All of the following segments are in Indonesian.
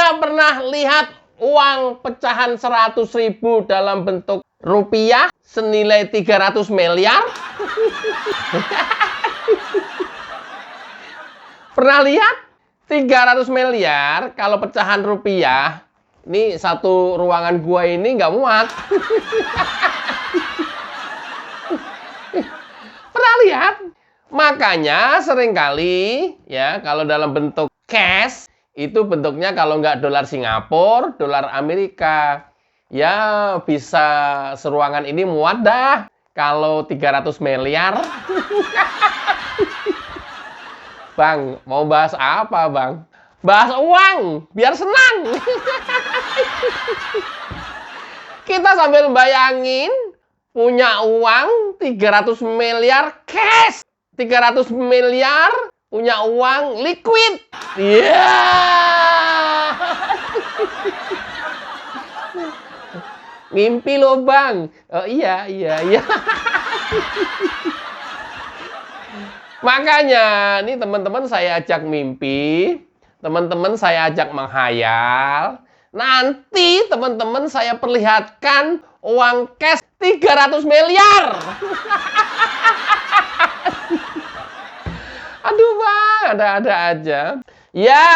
Anda pernah lihat uang pecahan 100.000 dalam bentuk rupiah senilai 300 miliar? Pernah lihat? 300 miliar kalau pecahan rupiah, ini satu ruangan gua ini nggak muat. Pernah lihat? Makanya seringkali ya kalau dalam bentuk cash itu bentuknya kalau nggak dolar Singapura, dolar Amerika. Ya bisa seruangan ini muat dah kalau 300 miliar. Bang, mau bahas apa, Bang? Bahas uang, biar senang. Kita sambil bayangin punya uang 300 miliar cash. 300 miliar punya uang liquid. Iya. Mimpi loh, Bang. Oh iya. Makanya, nih teman-teman saya ajak mimpi, teman-teman saya ajak menghayal. Nanti teman-teman saya perlihatkan uang cash 300 miliar. Aduh, Bang, ada-ada aja. Ya,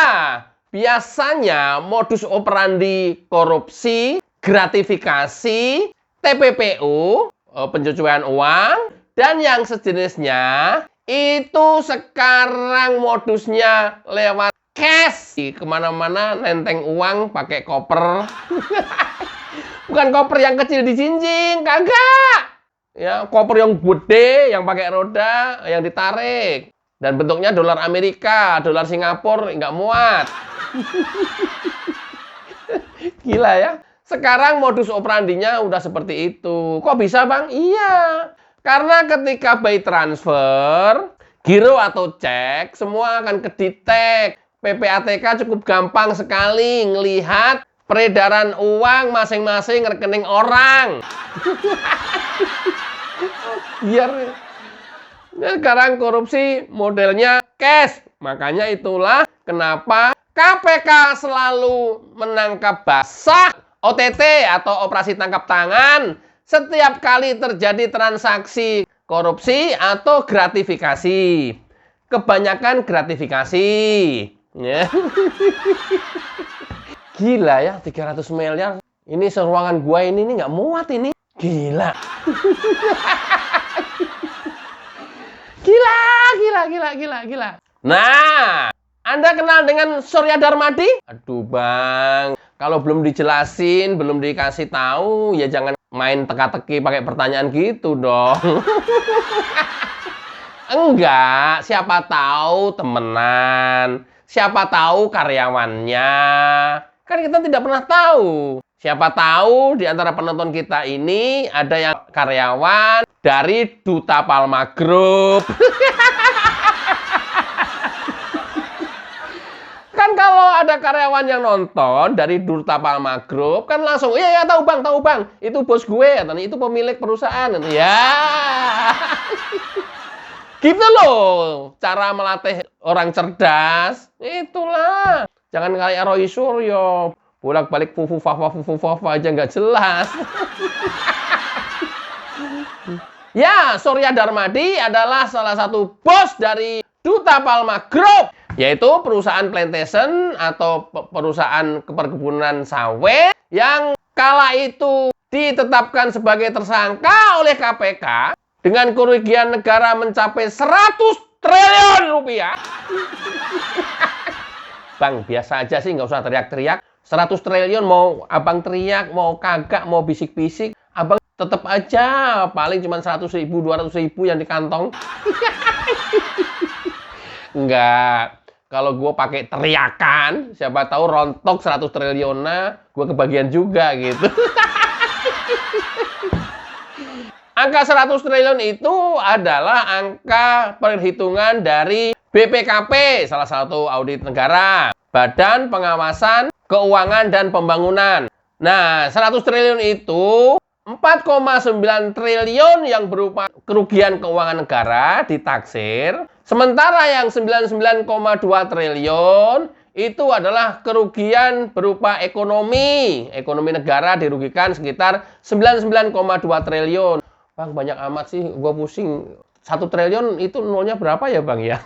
biasanya modus operandi korupsi, gratifikasi, TPPU, pencucian uang, dan yang sejenisnya itu sekarang modusnya lewat cash. Kemana-mana nenteng uang pakai koper. Bukan koper yang kecil dijinjing, kagak. Ya, koper yang gede, yang pakai roda, yang ditarik. Dan bentuknya dolar Amerika, dolar Singapura, nggak muat. Gila ya. Sekarang modus operandinya udah seperti itu. Kok bisa, Bang? Iya. Karena ketika by transfer, giro atau cek, semua akan kedetek. PPATK cukup gampang sekali ngelihat peredaran uang masing-masing rekening orang. Biar sekarang korupsi modelnya cash. Makanya itulah kenapa KPK selalu menangkap basah OTT atau operasi tangkap tangan setiap kali terjadi transaksi korupsi atau gratifikasi. Kebanyakan gratifikasi. Ya. Gila ya, 300 miliar. Ini seruangan gua ini nggak muat ini. Gila. Gila. Nah, Anda kenal dengan Surya Darmadi? Aduh, Bang. Kalau belum dijelasin, belum dikasih tahu, ya jangan main teka-teki pakai pertanyaan gitu dong. Enggak, siapa tahu temenan, siapa tahu karyawannya. Kan kita tidak pernah tahu. Siapa tahu di antara penonton kita ini ada yang karyawan dari Duta Palma Group. Kan kalau ada karyawan yang nonton dari Duta Palma Group, kan langsung, iya tahu bang, itu bos gue, itu pemilik perusahaan, ya. Gitu loh, cara melatih orang cerdas, itulah. Jangan kayak Roy Suryo, bolak-balik fufu fafa aja nggak jelas. Ya, Surya Darmadi adalah salah satu bos dari Duta Palma Group, yaitu perusahaan plantation atau perusahaan perkebunan sawit yang kala itu ditetapkan sebagai tersangka oleh KPK dengan kerugian negara mencapai 100 triliun rupiah. Bang, biasa aja sih, nggak usah teriak-teriak. 100 triliun mau abang teriak, mau kagak, mau bisik-bisik, abang tetap aja paling cuma 100.000, 200.000 yang di kantong. Enggak. Kalau gue pakai teriakan, siapa tahu rontok 100 triliunnya, gue kebagian juga gitu. Angka 100 triliun itu adalah angka perhitungan dari BPKP, salah satu audit negara, Badan Pengawasan Keuangan dan Pembangunan. Nah, 100 triliun itu 4,9 triliun yang berupa kerugian keuangan negara ditaksir, sementara yang 99,2 triliun itu adalah kerugian berupa ekonomi. Ekonomi negara dirugikan sekitar 99,2 triliun. Bang, banyak amat sih, gua pusing. 1 triliun itu nolnya berapa ya, Bang ya?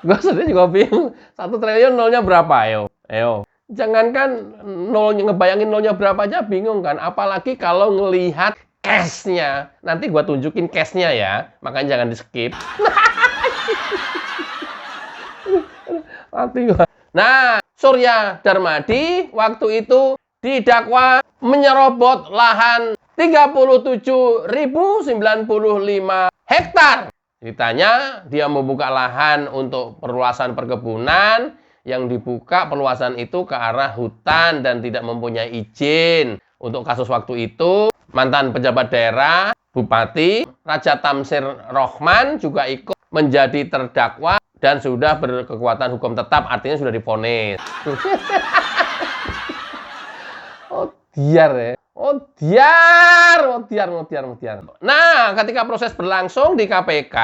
Gue sendiri juga bingung. 1 triliun nolnya berapa, ayo? Ayo. Jangankan nol, ngebayangin nolnya berapa aja bingung kan. Apalagi kalau ngelihat cash-nya. Nanti gua tunjukin cash-nya ya. Makanya jangan di-skip. Mati gua. Nah, Surya Darmadi waktu itu didakwa menyerobot lahan 37.095 hektar. Ditanya, dia membuka lahan untuk perluasan perkebunan, yang dibuka perluasan itu ke arah hutan dan tidak mempunyai izin. Untuk kasus waktu itu, mantan pejabat daerah, Bupati, Raja Tamsir Rohman juga ikut menjadi terdakwa dan sudah berkekuatan hukum tetap, artinya sudah divonis. Oh, diar ya. Oh, diar. Nah, ketika proses berlangsung di KPK,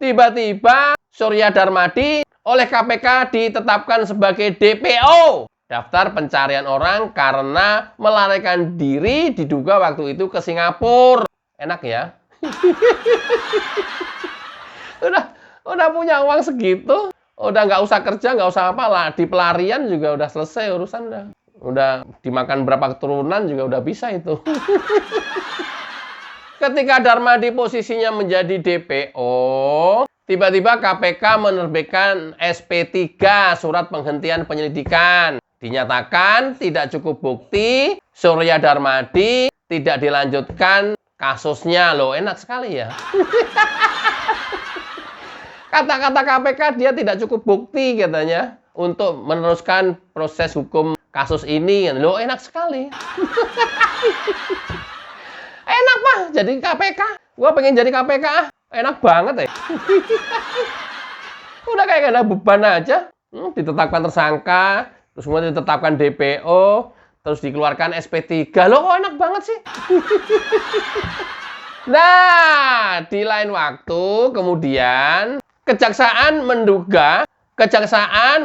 tiba-tiba Surya Darmadi oleh KPK ditetapkan sebagai DPO, daftar pencarian orang, karena melarikan diri diduga waktu itu ke Singapura. Enak ya? udah punya uang segitu, udah nggak usah kerja, nggak usah apalah, di pelarian juga udah selesai urusan udah dimakan berapa keturunan juga udah bisa itu. Ketika Darmadi posisinya menjadi DPO, tiba-tiba KPK menerbitkan SP3, surat penghentian penyelidikan. Dinyatakan tidak cukup bukti, Surya Darmadi tidak dilanjutkan kasusnya. Loh, enak sekali ya. Kata-kata KPK, dia tidak cukup bukti katanya untuk meneruskan proses hukum kasus ini. Loh, enak sekali. Enak, Pak, jadi KPK. Gua pengen jadi KPK. Enak banget ya. Udah kayak gak ada beban aja. Ditetapkan tersangka, terus kemudian ditetapkan DPO, terus dikeluarkan SP3. Loh, kok enak banget sih? Nah, di lain waktu kemudian Kejaksaan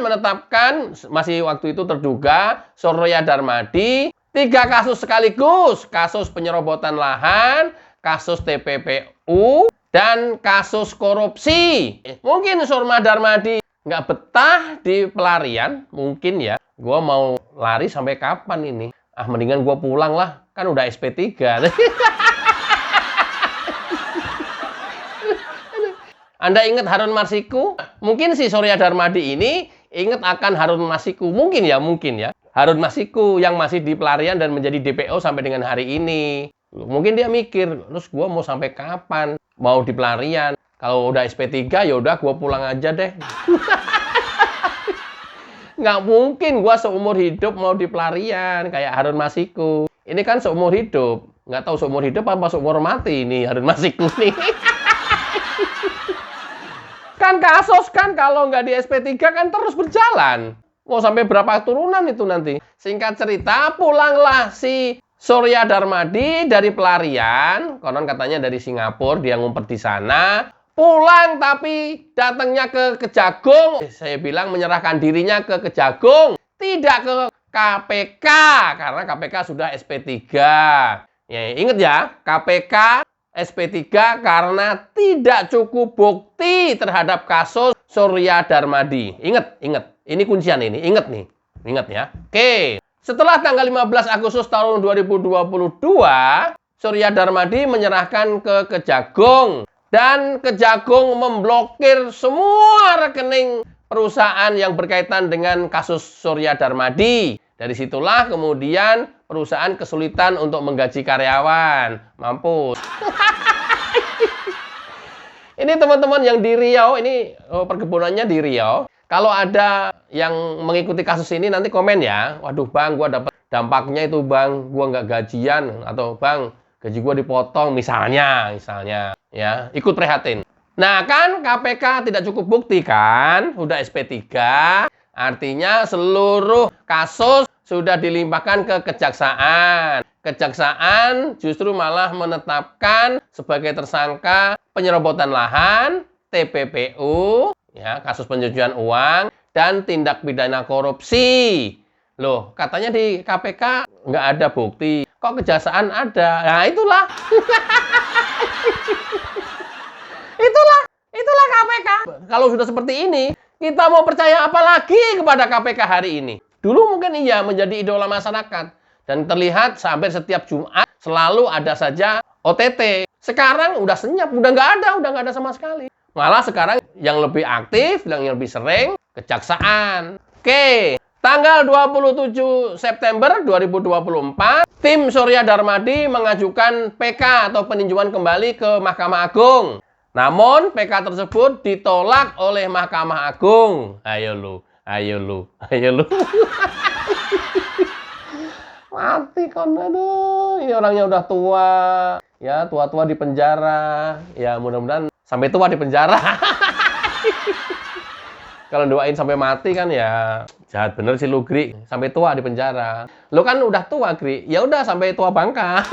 menetapkan, masih waktu itu terduga, Surya Darmadi 3 kasus sekaligus. Kasus penyerobotan lahan, kasus TPPU, dan kasus korupsi. Mungkin Surya Darmadi nggak betah di pelarian, mungkin ya. Gua mau lari sampai kapan ini? Ah, mendingan gua pulang lah, kan udah SP3. Anda ingat Harun Masiku? Mungkin si Surya Darmadi ini ingat akan Harun Masiku. Mungkin ya. Harun Masiku yang masih di pelarian dan menjadi DPO sampai dengan hari ini. Mungkin dia mikir, terus gua mau sampai kapan? Mau di pelarian? Kalau udah SP3, ya udah gua pulang aja deh. Nggak mungkin gua seumur hidup mau di pelarian kayak Harun Masiku. Ini kan seumur hidup. Nggak tahu seumur hidup apa seumur mati ini Harun Masiku nih. Kan kasus kan kalau nggak di SP3 kan terus berjalan. Mau sampai berapa turunan itu nanti. Singkat cerita, pulanglah si Surya Darmadi dari pelarian. Konon katanya dari Singapura, dia ngumpet di sana. Pulang tapi datangnya ke Kejagung. Saya bilang menyerahkan dirinya ke Kejagung. Tidak ke KPK. Karena KPK sudah SP3. Ya, ingat ya, KPK SP3 karena tidak cukup bukti terhadap kasus Surya Darmadi. Ingat. Ini kuncian ini. Ingat ya. Oke. Setelah tanggal 15 Agustus tahun 2022, Surya Darmadi menyerahkan ke Kejagung. Dan Kejagung memblokir semua rekening perusahaan yang berkaitan dengan kasus Surya Darmadi. Dari situlah kemudian perusahaan kesulitan untuk menggaji karyawan. Mampus. Ini teman-teman yang di Riau, ini perkebunannya di Riau. Kalau ada yang mengikuti kasus ini nanti komen ya. Waduh Bang, gua dapat dampaknya itu Bang, gua nggak gajian. Atau Bang, gaji gua dipotong misalnya ya. Ikut prihatin. Nah kan KPK tidak cukup bukti kan, udah SP3. Artinya seluruh kasus sudah dilimpahkan ke Kejaksaan. Kejaksaan justru malah menetapkan sebagai tersangka penyerobotan lahan, TPPU, ya, kasus pencucian uang dan tindak pidana korupsi. Loh, katanya di KPK nggak ada bukti, kok kejaksaan ada? Nah, itulah. itulah KPK. Kalau sudah seperti ini, kita mau percaya apa lagi kepada KPK hari ini? Dulu mungkin iya menjadi idola masyarakat. Dan terlihat sampai setiap Jumat selalu ada saja OTT. Sekarang udah senyap, udah nggak ada sama sekali. Malah sekarang yang lebih aktif, yang lebih sering, kejaksaan. Oke, tanggal 27 September 2024, tim Surya Darmadi mengajukan PK atau peninjauan kembali ke Mahkamah Agung. Namun, PK tersebut ditolak oleh Mahkamah Agung. Ayo lu. Mati kon, aduh, ini orangnya udah tua. Ya, tua-tua di penjara. Ya, mudah-mudahan sampai tua di penjara. Kalau doain sampai mati kan ya jahat bener sih lu, Gri. Sampai tua di penjara. Lu kan udah tua, Gri. Ya udah sampai tua bangka.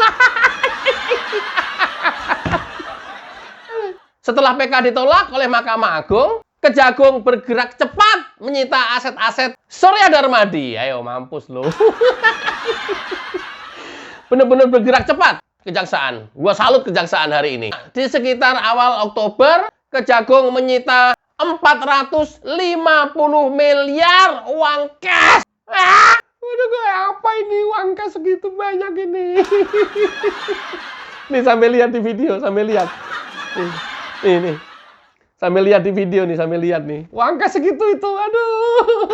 Setelah PK ditolak oleh Mahkamah Agung, Kejagung bergerak cepat menyita aset-aset Surya Darmadi. Ayo, mampus lu. Bener-bener bergerak cepat Kejaksaan. Gua salut Kejaksaan hari ini. Di sekitar awal Oktober, Kejagung menyita 450 miliar uang cash. Udah gue apa ini uang cash segitu banyak ini. Nih sampai lihat di video, sampai lihat. Nih. Sambil lihat di video nih, sambil lihat nih. Uang cash segitu itu, aduh.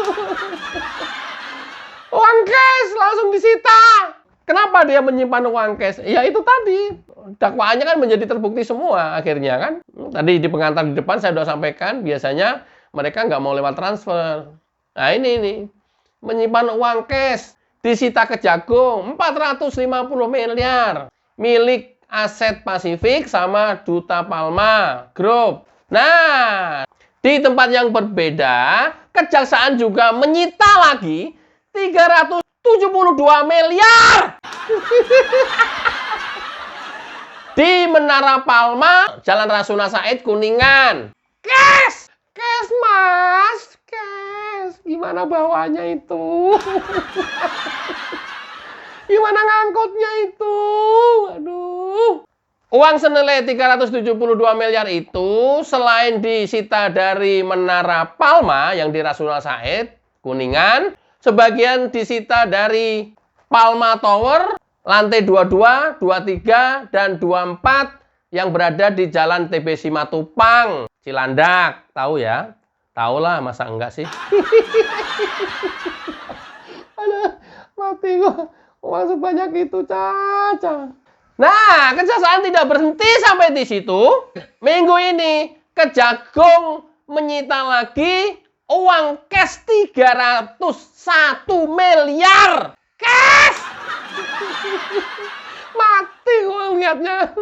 Uang cash langsung disita. Kenapa dia menyimpan uang cash? Ya itu tadi. Dakwaannya kan menjadi terbukti semua akhirnya kan. Tadi di pengantar di depan saya sudah sampaikan, biasanya mereka nggak mau lewat transfer. Nah ini nih. Menyimpan uang cash. Disita Kejagung 450 miliar. Milik Aset Pasifik sama Duta Palma Group. Nah, di tempat yang berbeda, Kejaksaan juga menyita lagi 372 miliar. Di Menara Palma, Jalan Rasuna Said, Kuningan. Cash! Cash, Mas! Cash! Gimana bawanya itu? Gimana ngangkutnya itu? Aduh. Uang senilai 372 miliar itu selain disita dari Menara Palma yang di Rasuna Said, Kuningan, sebagian disita dari Palma Tower, lantai 22, 23, dan 24 yang berada di Jalan TB Simatupang, Cilandak. Tahu ya? Tahu lah, masa enggak sih? Aduh, mati gua. Uang sebanyak itu, Caca. Nah, Kejaksaan tidak berhenti sampai di situ. Minggu ini, Kejagung menyita lagi uang cash 301 miliar. Cash! Mati gue lihatnya.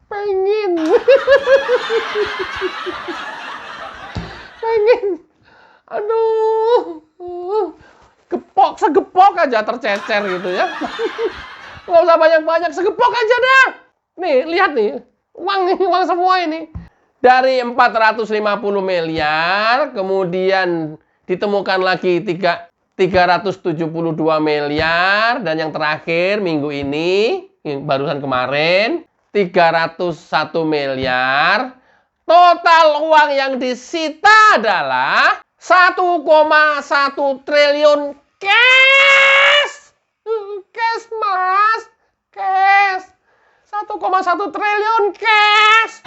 Pengen. Aduh. Segepok aja tercecer gitu ya. Nggak usah banyak-banyak, segepok aja dah. Nih, lihat nih. Uang semua ini. Dari 450 miliar, kemudian ditemukan lagi 372 miliar, dan yang terakhir minggu ini, barusan kemarin, 301 miliar. Total uang yang disita adalah 1,1 triliun cash. Cash, Mas. Cash. 1,1 triliun cash.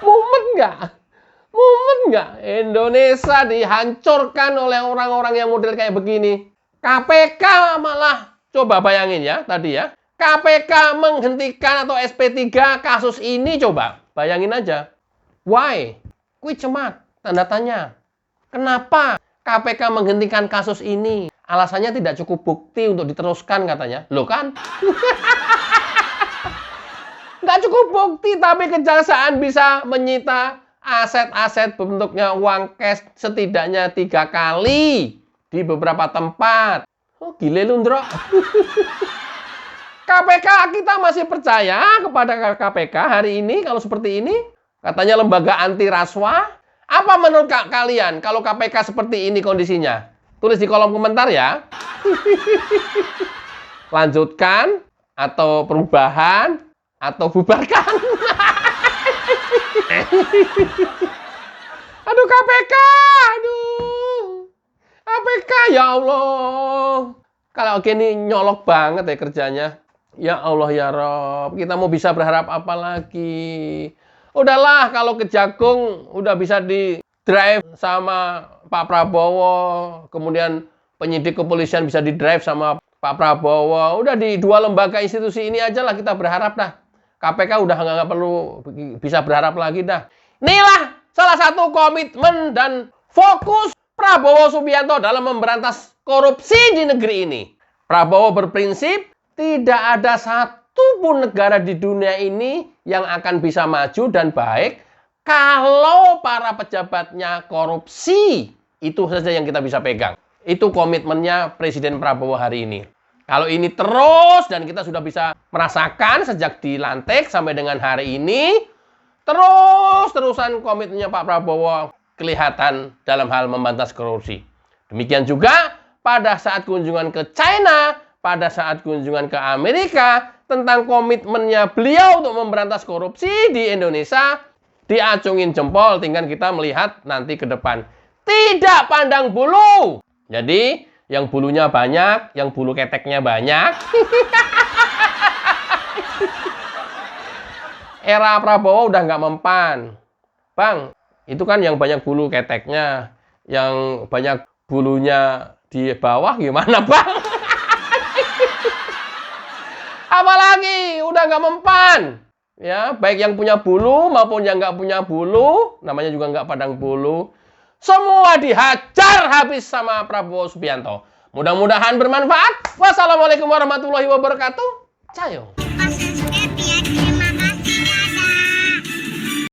Mumet nggak? Indonesia dihancurkan oleh orang-orang yang model kayak begini. KPK malah, coba bayangin ya tadi ya. KPK menghentikan atau SP3 kasus ini, coba bayangin aja. Why? Kui cemat, tanda tanya. Kenapa KPK menghentikan kasus ini? Alasannya tidak cukup bukti untuk diteruskan katanya. Loh kan? Nggak cukup bukti, tapi Kejaksaan bisa menyita aset-aset bentuknya uang cash setidaknya 3 kali di beberapa tempat. Oh, gile lu, Ndro. KPK kita masih percaya kepada KPK hari ini kalau seperti ini? Katanya lembaga anti rasuah. Apa menurut kalian kalau KPK seperti ini kondisinya? Tulis di kolom komentar ya. Lanjutkan, atau perubahan, atau bubarkan. Aduh KPK, aduh. KPK, ya Allah. Kalau gini nyolok banget ya kerjanya. Ya Allah ya Rob, kita mau bisa berharap apa lagi? Udahlah, kalau Kejagung udah bisa di drive sama Pak Prabowo, kemudian penyidik kepolisian bisa di drive sama Pak Prabowo, udah di dua lembaga institusi ini aja lah kita berharap dah. KPK udah nggak perlu bisa berharap lagi dah. Inilah salah satu komitmen dan fokus Prabowo Subianto dalam memberantas korupsi di negeri ini. Prabowo berprinsip tidak ada satupun negara di dunia ini yang akan bisa maju dan baik kalau para pejabatnya korupsi. Itu saja yang kita bisa pegang. Itu komitmennya Presiden Prabowo hari ini. Kalau ini terus dan kita sudah bisa merasakan sejak dilantik sampai dengan hari ini, terus-terusan komitmennya Pak Prabowo kelihatan dalam hal memberantas korupsi. Demikian juga pada saat kunjungan ke China, pada saat kunjungan ke Amerika, tentang komitmennya beliau untuk memberantas korupsi di Indonesia, diacungin jempol, tinggal kita melihat nanti ke depan. Tidak pandang bulu. Jadi, yang bulunya banyak, yang bulu keteknya banyak. Era Prabowo udah nggak mempan. Bang, itu kan yang banyak bulu keteknya, yang banyak bulunya di bawah gimana, Bang? Apalagi, udah nggak mempan. Ya, baik yang punya bulu maupun yang nggak punya bulu, namanya juga nggak pandang bulu. Semua dihajar habis sama Prabowo Subianto. Mudah-mudahan bermanfaat. Wassalamualaikum warahmatullahi wabarakatuh. Cayo.